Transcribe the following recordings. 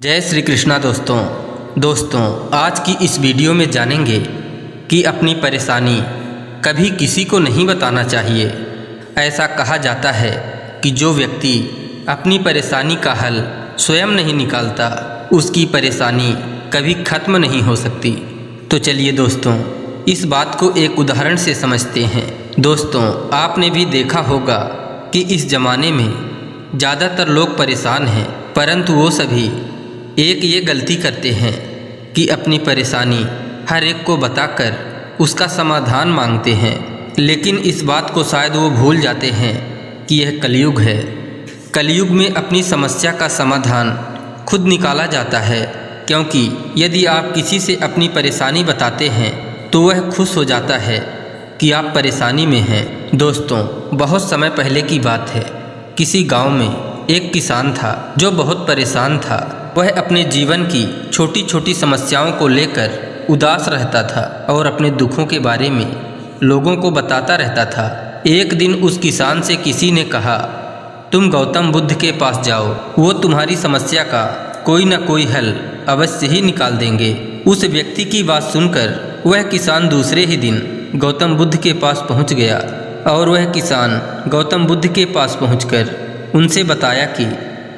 जय श्री कृष्णा दोस्तों आज की इस वीडियो में जानेंगे कि अपनी परेशानी कभी किसी को नहीं बताना चाहिए। ऐसा कहा जाता है कि जो व्यक्ति अपनी परेशानी का हल स्वयं नहीं निकालता उसकी परेशानी कभी खत्म नहीं हो सकती। तो चलिए दोस्तों इस बात को एक उदाहरण से समझते हैं। दोस्तों आपने भी देखा होगा कि इस ज़माने में ज़्यादातर लोग परेशान हैं, परंतु वो सभी एक ये गलती करते हैं कि अपनी परेशानी हर एक को बताकर उसका समाधान मांगते हैं। लेकिन इस बात को शायद वो भूल जाते हैं कि यह कलयुग है। कलयुग में अपनी समस्या का समाधान खुद निकाला जाता है, क्योंकि यदि आप किसी से अपनी परेशानी बताते हैं तो वह खुश हो जाता है कि आप परेशानी में हैं। दोस्तों बहुत समय पहले की बात है, किसी गांव में एक किसान था जो बहुत परेशान था। वह अपने जीवन की छोटी छोटी समस्याओं को लेकर उदास रहता था और अपने दुखों के बारे में लोगों को बताता रहता था। एक दिन उस किसान से किसी ने कहा, तुम गौतम बुद्ध के पास जाओ, वो तुम्हारी समस्या का कोई न कोई हल अवश्य ही निकाल देंगे। उस व्यक्ति की बात सुनकर वह किसान दूसरे ही दिन गौतम बुद्ध के पास पहुंच गया और वह किसान गौतम बुद्ध के पास पहुंचकर उनसे बताया कि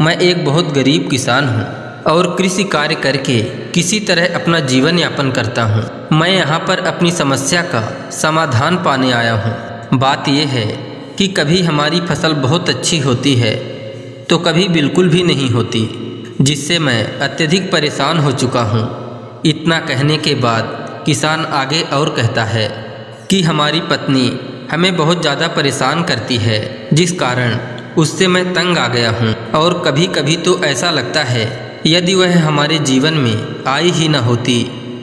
मैं एक बहुत गरीब किसान हूं और कृषि कार्य करके किसी तरह अपना जीवन यापन करता हूं। मैं यहाँ पर अपनी समस्या का समाधान पाने आया हूं। बात यह है कि कभी हमारी फसल बहुत अच्छी होती है तो कभी बिल्कुल भी नहीं होती, जिससे मैं अत्यधिक परेशान हो चुका हूं। इतना कहने के बाद किसान आगे और कहता है कि हमारी पत्नी हमें बहुत ज़्यादा परेशान करती है, जिस कारण उससे मैं तंग आ गया हूँ और कभी कभी तो ऐसा लगता है यदि वह हमारे जीवन में आई ही न होती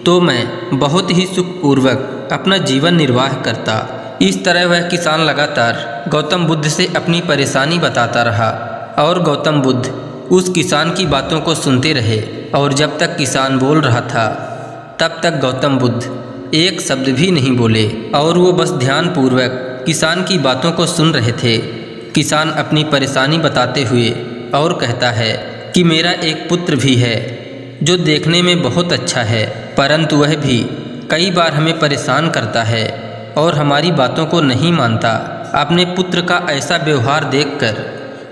तो मैं बहुत ही सुखपूर्वक अपना जीवन निर्वाह करता। इस तरह वह किसान लगातार गौतम बुद्ध से अपनी परेशानी बताता रहा और गौतम बुद्ध उस किसान की बातों को सुनते रहे। और जब तक किसान बोल रहा था तब तक गौतम बुद्ध एक शब्द भी नहीं बोले और वो बस ध्यानपूर्वक किसान की बातों को सुन रहे थे। किसान अपनी परेशानी बताते हुए और कहता है कि मेरा एक पुत्र भी है जो देखने में बहुत अच्छा है, परंतु वह भी कई बार हमें परेशान करता है और हमारी बातों को नहीं मानता। अपने पुत्र का ऐसा व्यवहार देखकर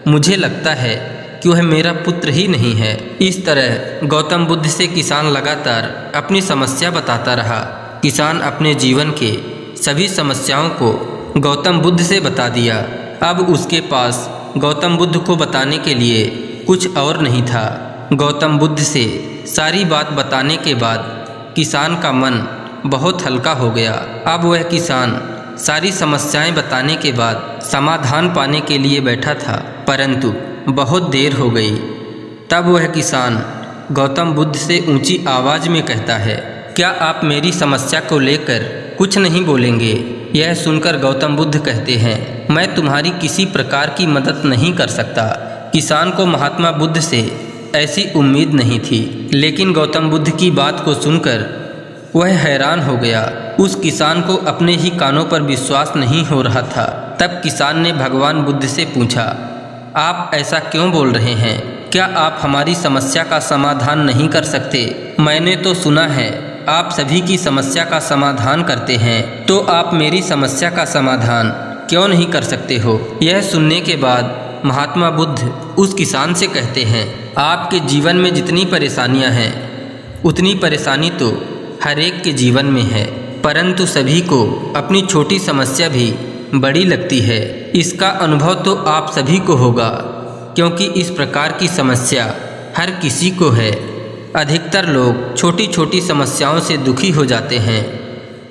मुझे लगता है कि वह मेरा पुत्र ही नहीं है। इस तरह गौतम बुद्ध से किसान लगातार अपनी समस्या बताता रहा। किसान अपने जीवन के सभी समस्याओं को गौतम बुद्ध से बता दिया। अब उसके पास गौतम बुद्ध को बताने के लिए कुछ और नहीं था। गौतम बुद्ध से सारी बात बताने के बाद किसान का मन बहुत हल्का हो गया। अब वह किसान सारी समस्याएं बताने के बाद समाधान पाने के लिए बैठा था, परंतु बहुत देर हो गई। तब वह किसान गौतम बुद्ध से ऊंची आवाज़ में कहता है, क्या आप मेरी समस्या को लेकर कुछ नहीं बोलेंगे? यह सुनकर गौतम बुद्ध कहते हैं, मैं तुम्हारी किसी प्रकार की मदद नहीं कर सकता। किसान को महात्मा बुद्ध से ऐसी उम्मीद नहीं थी, लेकिन गौतम बुद्ध की बात को सुनकर वह हैरान हो गया। उस किसान को अपने ही कानों पर विश्वास नहीं हो रहा था। तब किसान ने भगवान बुद्ध से पूछा, आप ऐसा क्यों बोल रहे हैं? क्या आप हमारी समस्या का समाधान नहीं कर सकते? मैंने तो सुना है आप सभी की समस्या का समाधान करते हैं, तो आप मेरी समस्या का समाधान क्यों नहीं कर सकते हो? यह सुनने के बाद महात्मा बुद्ध उस किसान से कहते हैं, आपके जीवन में जितनी परेशानियां हैं उतनी परेशानी तो हर एक के जीवन में है, परंतु सभी को अपनी छोटी समस्या भी बड़ी लगती है। इसका अनुभव तो आप सभी को होगा, क्योंकि इस प्रकार की समस्या हर किसी को है। अधिकतर लोग छोटी छोटी समस्याओं से दुखी हो जाते हैं।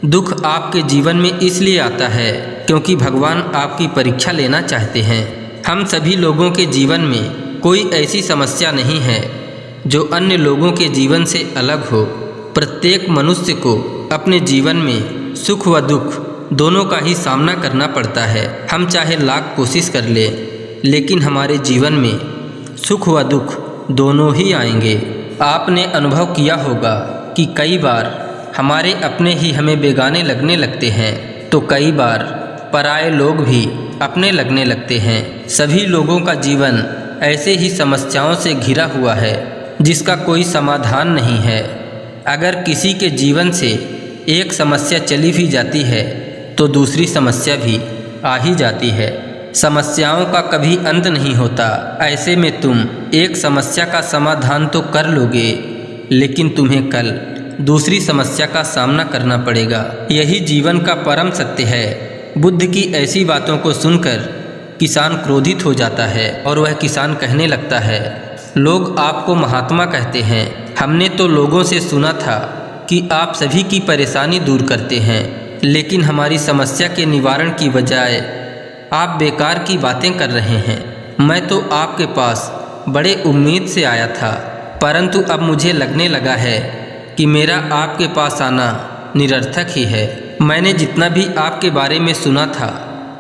दुख आपके जीवन में इसलिए आता है क्योंकि भगवान आपकी परीक्षा लेना चाहते हैं। हम सभी लोगों के जीवन में कोई ऐसी समस्या नहीं है जो अन्य लोगों के जीवन से अलग हो। प्रत्येक मनुष्य को अपने जीवन में सुख व दुख दोनों का ही सामना करना पड़ता है। हम चाहे लाख कोशिश कर ले, लेकिन हमारे जीवन में सुख व दुख दोनों ही आएंगे। आपने अनुभव किया होगा कि कई बार हमारे अपने ही हमें बेगाने लगने लगते हैं, तो कई बार पराये लोग भी अपने लगने लगते हैं। सभी लोगों का जीवन ऐसे ही समस्याओं से घिरा हुआ है। जिसका कोई समाधान नहीं है। अगर किसी के जीवन से एक समस्या चली भी जाती है तो दूसरी समस्या भी आ ही जाती है। समस्याओं का कभी अंत नहीं होता। ऐसे में तुम एक समस्या का समाधान तो कर लोगे, लेकिन तुम्हें कल दूसरी समस्या का सामना करना पड़ेगा। यही जीवन का परम सत्य है। बुद्ध की ऐसी बातों को सुनकर किसान क्रोधित हो जाता है और वह किसान कहने लगता है, लोग आपको महात्मा कहते हैं। हमने तो लोगों से सुना था कि आप सभी की परेशानी दूर करते हैं, लेकिन हमारी समस्या के निवारण की बजाय आप बेकार की बातें कर रहे हैं। मैं तो आपके पास बड़े उम्मीद से आया था, परंतु अब मुझे लगने लगा है कि मेरा आपके पास आना निरर्थक ही है। मैंने जितना भी आपके बारे में सुना था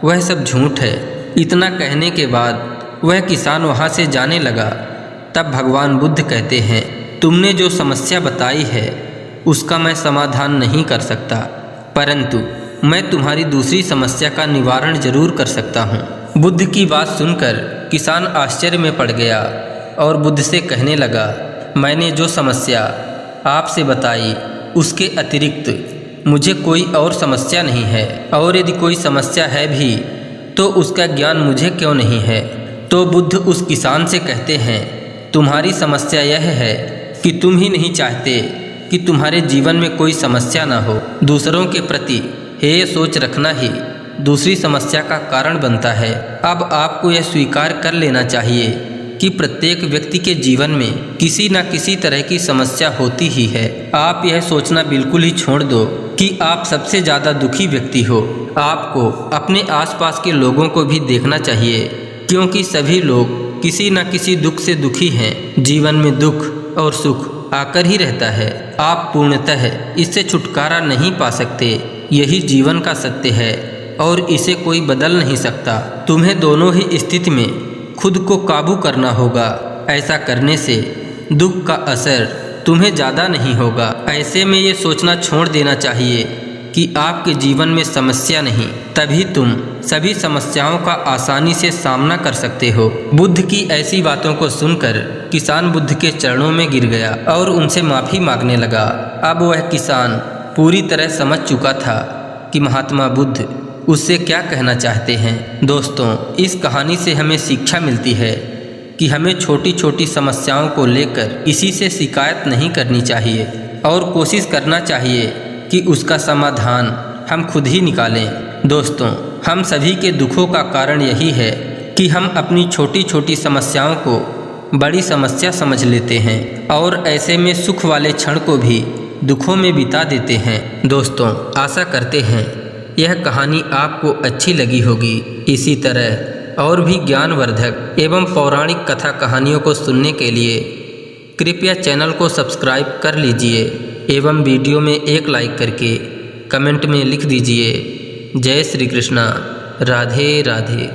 वह सब झूठ है। इतना कहने के बाद वह किसान वहाँ से जाने लगा। तब भगवान बुद्ध कहते हैं, तुमने जो समस्या बताई है उसका मैं समाधान नहीं कर सकता, परंतु मैं तुम्हारी दूसरी समस्या का निवारण जरूर कर सकता हूँ। बुद्ध की बात सुनकर किसान आश्चर्य में पड़ गया और बुद्ध से कहने लगा, मैंने जो समस्या आपसे बताई उसके अतिरिक्त मुझे कोई और समस्या नहीं है, और यदि कोई समस्या है भी तो उसका ज्ञान मुझे क्यों नहीं है। तो बुद्ध उस किसान से कहते हैं, तुम्हारी समस्या यह है कि तुम ही नहीं चाहते कि तुम्हारे जीवन में कोई समस्या ना हो। दूसरों के प्रति हेय सोच रखना ही दूसरी समस्या का कारण बनता है। अब आपको यह स्वीकार कर लेना चाहिए कि प्रत्येक व्यक्ति के जीवन में किसी न किसी तरह की समस्या होती ही है। आप यह सोचना बिल्कुल ही छोड़ दो कि आप सबसे ज़्यादा दुखी व्यक्ति हो। आपको अपने आसपास के लोगों को भी देखना चाहिए, क्योंकि सभी लोग किसी न किसी दुख से दुखी हैं। जीवन में दुख और सुख आकर ही रहता है। आप पूर्णतः इससे छुटकारा नहीं पा सकते। यही जीवन का सत्य है और इसे कोई बदल नहीं सकता। तुम्हें दोनों ही स्थिति में खुद को काबू करना होगा। ऐसा करने से दुख का असर तुम्हें ज़्यादा नहीं होगा। ऐसे में ये सोचना छोड़ देना चाहिए कि आपके जीवन में समस्या नहीं, तभी तुम सभी समस्याओं का आसानी से सामना कर सकते हो। बुद्ध की ऐसी बातों को सुनकर किसान बुद्ध के चरणों में गिर गया और उनसे माफ़ी मांगने लगा। अब वह किसान पूरी तरह समझ चुका था कि महात्मा बुद्ध उससे क्या कहना चाहते हैं। दोस्तों, इस कहानी से हमें शिक्षा मिलती है कि हमें छोटी छोटी समस्याओं को लेकर किसी से शिकायत नहीं करनी चाहिए और कोशिश करना चाहिए कि उसका समाधान हम खुद ही निकालें। दोस्तों, हम सभी के दुखों का कारण यही है कि हम अपनी छोटी छोटी समस्याओं को बड़ी समस्या समझ लेते हैं और ऐसे में सुख वाले क्षण को भी दुखों में बिता देते हैं। दोस्तों, आशा करते हैं यह कहानी आपको अच्छी लगी होगी। इसी तरह और भी ज्ञानवर्धक एवं पौराणिक कथा कहानियों को सुनने के लिए कृपया चैनल को सब्सक्राइब कर लीजिए एवं वीडियो में एक लाइक करके कमेंट में लिख दीजिए, जय श्री कृष्णा, राधे राधे।